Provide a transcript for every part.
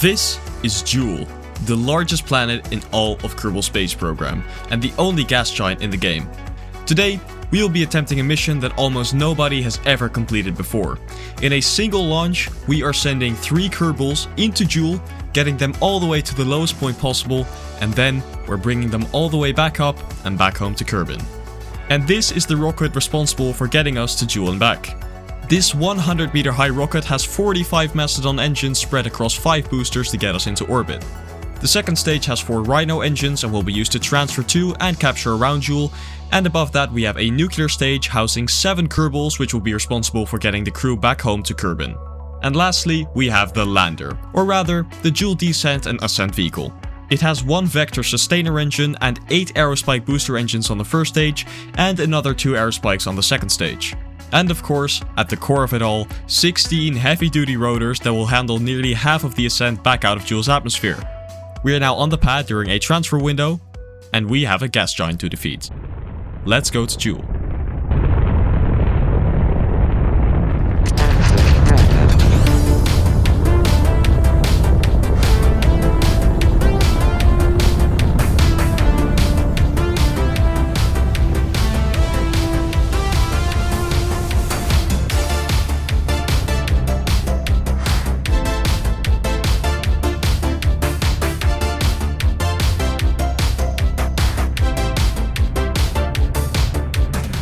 This is Jool, the largest planet in all of Kerbal Space Program, and the only gas giant in the game. Today, we will be attempting a mission that almost nobody has ever completed before. In a single launch, we are sending 3 Kerbals into Jool, getting them all the way to the lowest point possible, and then we're bringing them all the way back up and back home to Kerbin. And this is the rocket responsible for getting us to Jool and back. This 100 meter high rocket has 45 Mastodon engines spread across 5 boosters to get us into orbit. The second stage has 4 Rhino engines and will be used to transfer to and capture around Jool, and above that we have a nuclear stage housing 7 Kerbals, which will be responsible for getting the crew back home to Kerbin. And lastly, we have the lander, or rather, the Jool descent and ascent vehicle. It has 1 Vector sustainer engine and 8 Aerospike booster engines on the first stage, and another 2 Aerospikes on the second stage. And of course, at the core of it all, 16 heavy-duty rotors that will handle nearly half of the ascent back out of Jool's atmosphere. We are now on the pad during a transfer window, and we have a gas giant to defeat. Let's go to Jool.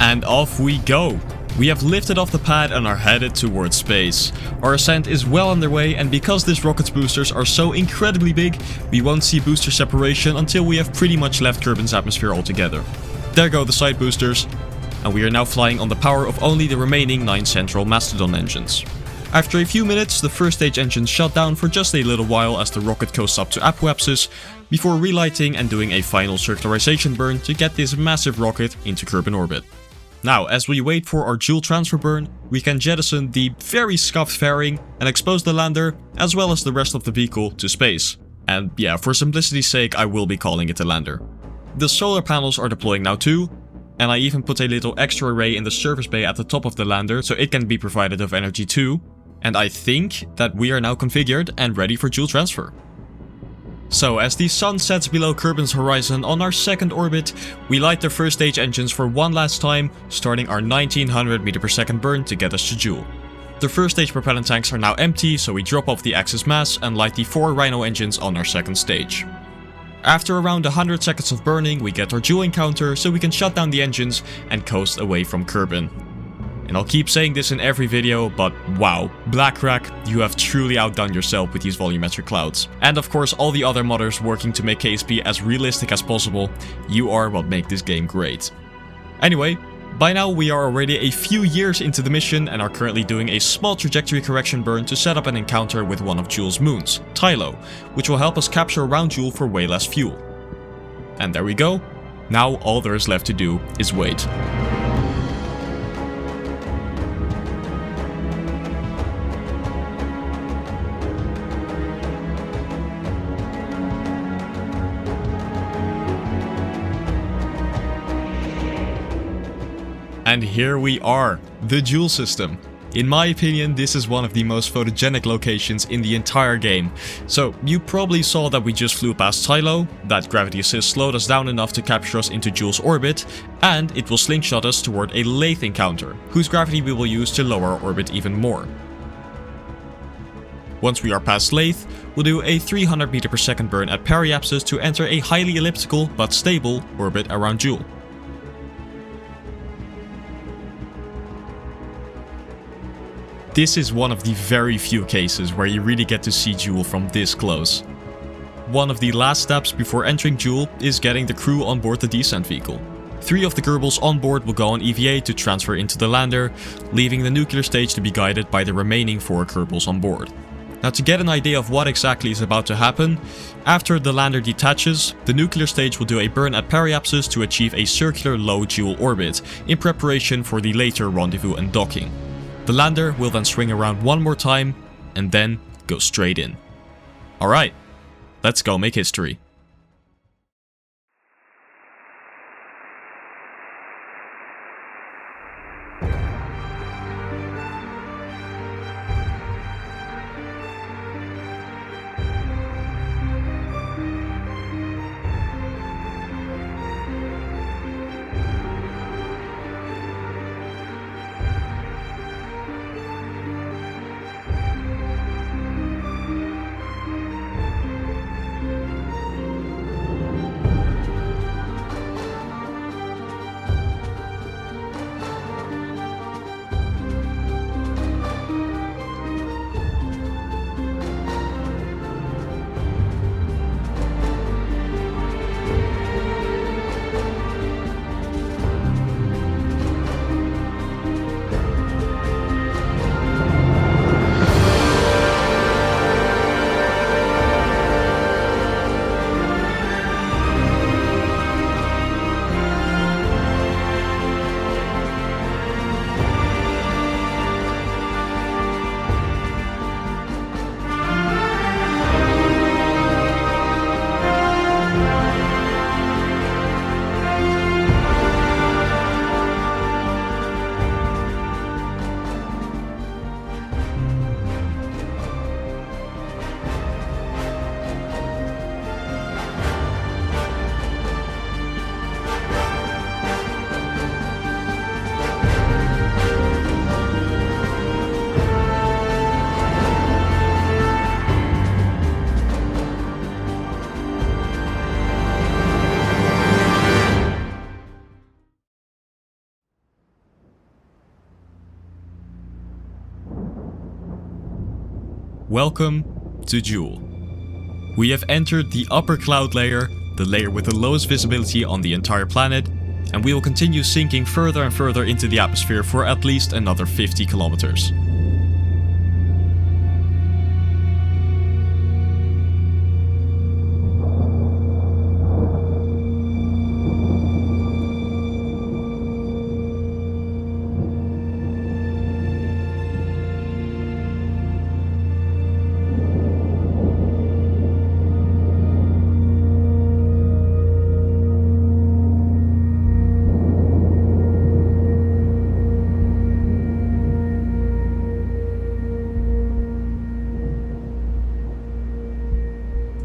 And off we go! We have lifted off the pad and are headed towards space. Our ascent is well underway, and because this rocket's boosters are so incredibly big, we won't see booster separation until we have pretty much left Kerbin's atmosphere altogether. There go the side boosters, and we are now flying on the power of only the remaining 9 central Mastodon engines. After a few minutes, the first stage engines shut down for just a little while as the rocket coasts up to apoapsis, before relighting and doing a final circularization burn to get this massive rocket into Kerbin orbit. Now, as we wait for our Jool transfer burn, we can jettison the very scuffed fairing and expose the lander, as well as the rest of the vehicle, to space. And yeah, for simplicity's sake, I will be calling it a lander. The solar panels are deploying now too, and I even put a little extra array in the service bay at the top of the lander so it can be provided of energy too. And I think that we are now configured and ready for Jool transfer. So, as the sun sets below Kerbin's horizon on our second orbit, we light the first stage engines for one last time, starting our 1900 meter per second burn to get us to Jool. The first stage propellant tanks are now empty, so we drop off the excess mass and light the 4 Rhino engines on our second stage. After around 100 seconds of burning, we get our Jool encounter so we can shut down the engines and coast away from Kerbin. And I'll keep saying this in every video, but wow, Blackrack, you have truly outdone yourself with these volumetric clouds. And of course all the other modders working to make KSP as realistic as possible, you are what make this game great. Anyway, by now we are already a few years into the mission and are currently doing a small trajectory correction burn to set up an encounter with one of Jool's moons, Tylo, which will help us capture around Jool for way less fuel. And there we go. Now all there is left to do is wait. And here we are, the Jool system. In my opinion, this is one of the most photogenic locations in the entire game. So, you probably saw that we just flew past Tylo, that gravity assist slowed us down enough to capture us into Jool's orbit, and it will slingshot us toward a Lathe encounter, whose gravity we will use to lower our orbit even more. Once we are past Lathe, we'll do a 300 meter per second burn at periapsis to enter a highly elliptical but stable orbit around Jool. This is one of the very few cases where you really get to see Jool from this close. One of the last steps before entering Jool is getting the crew on board the descent vehicle. 3 of the Kerbals on board will go on EVA to transfer into the lander, leaving the nuclear stage to be guided by the remaining 4 Kerbals on board. Now, to get an idea of what exactly is about to happen, after the lander detaches, the nuclear stage will do a burn at periapsis to achieve a circular low Jool orbit in preparation for the later rendezvous and docking. The lander will then swing around one more time, and then go straight in. Alright, let's go make history. Welcome to Jool. We have entered the upper cloud layer, the layer with the lowest visibility on the entire planet, and we will continue sinking further and further into the atmosphere for at least another 50 kilometers.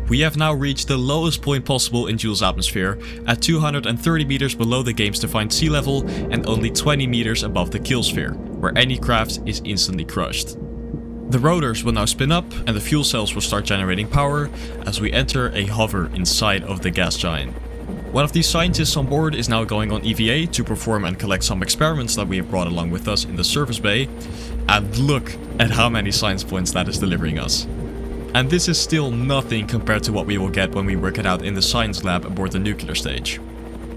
We have now reached the lowest point possible in Jool's atmosphere, at 230 meters below the game's defined sea level and only 20 meters above the kill sphere, where any craft is instantly crushed. The rotors will now spin up and the fuel cells will start generating power as we enter a hover inside of the gas giant. One of these scientists on board is now going on EVA to perform and collect some experiments that we have brought along with us in the service bay, and look at how many science points that is delivering us. And this is still nothing compared to what we will get when we work it out in the science lab aboard the nuclear stage.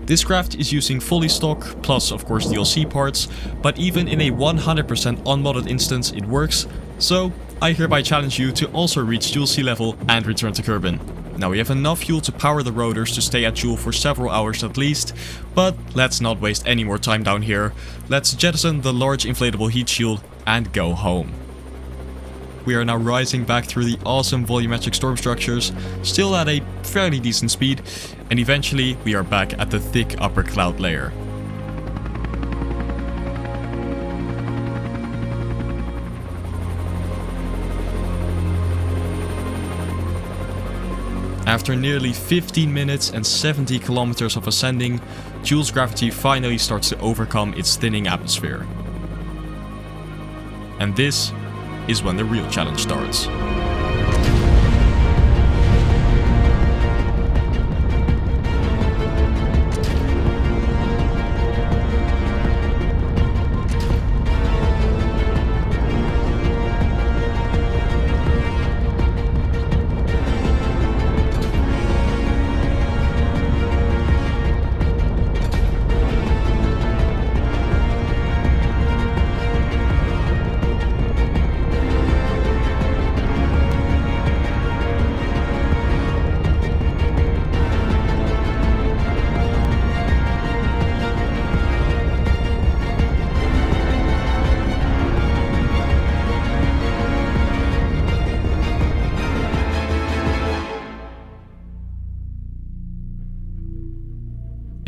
This craft is using fully stock, plus of course DLC parts, but even in a 100% unmodded instance it works, so I hereby challenge you to also reach Jool sea level and return to Kerbin. Now we have enough fuel to power the rotors to stay at Jool for several hours at least, but let's not waste any more time down here. Let's jettison the large inflatable heat shield and go home. We are now rising back through the awesome volumetric storm structures, still at a fairly decent speed, and eventually we are back at the thick upper cloud layer. After nearly 15 minutes and 70 kilometers of ascending, Jool's gravity finally starts to overcome its thinning atmosphere. And this is when the real challenge starts.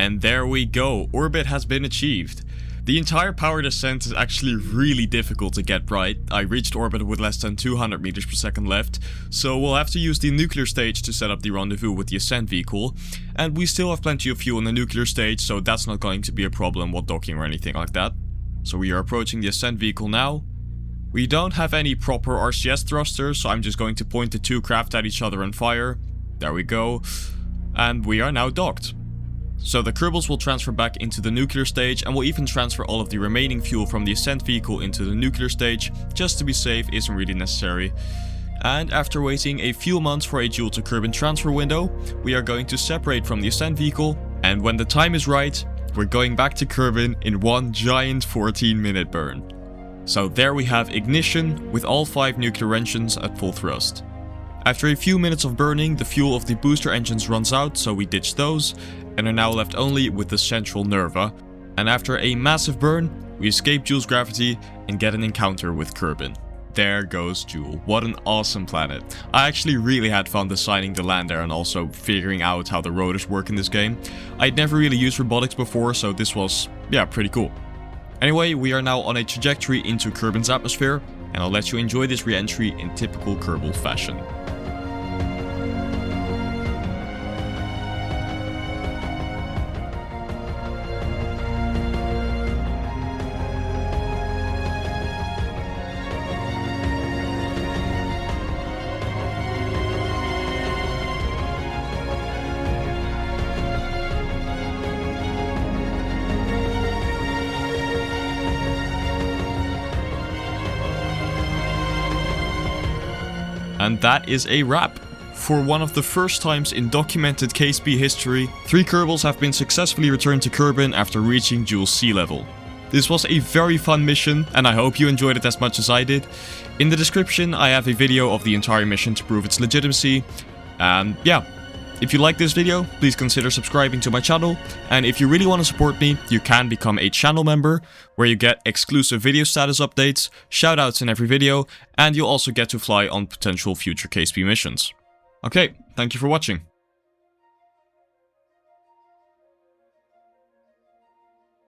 And there we go, orbit has been achieved. The entire power descent is actually really difficult to get right. I reached orbit with less than 200 meters per second left, so we'll have to use the nuclear stage to set up the rendezvous with the ascent vehicle. And we still have plenty of fuel in the nuclear stage, so that's not going to be a problem while docking or anything like that. So we are approaching the ascent vehicle now. We don't have any proper RCS thrusters, so I'm just going to point the two craft at each other and fire. There we go. And we are now docked. So the Kerbals will transfer back into the nuclear stage and will even transfer all of the remaining fuel from the ascent vehicle into the nuclear stage, just to be safe isn't really necessary. And after waiting a few months for a Jool to Kerbin transfer window, we are going to separate from the ascent vehicle, and when the time is right, we're going back to Kerbin in one giant 14-minute burn. So there we have ignition with all 5 nuclear engines at full thrust. After a few minutes of burning, the fuel of the booster engines runs out, so we ditch those, and are now left only with the central Nerva. And after a massive burn, we escape Jool's gravity and get an encounter with Kerbin. There goes Jool. What an awesome planet. I actually really had fun designing the land there and also figuring out how the rotors work in this game. I'd never really used robotics before, so this was, pretty cool. Anyway, we are now on a trajectory into Kerbin's atmosphere, and I'll let you enjoy this re-entry in typical Kerbal fashion. And that is a wrap. For one of the first times in documented KSP history, 3 Kerbals have been successfully returned to Kerbin after reaching Jool's sea level. This was a very fun mission, and I hope you enjoyed it as much as I did. In the description I have a video of the entire mission to prove its legitimacy. And yeah, if you like this video, please consider subscribing to my channel. And if you really want to support me, you can become a channel member, where you get exclusive video status updates, shoutouts in every video, and you'll also get to fly on potential future KSP missions. Okay, thank you for watching.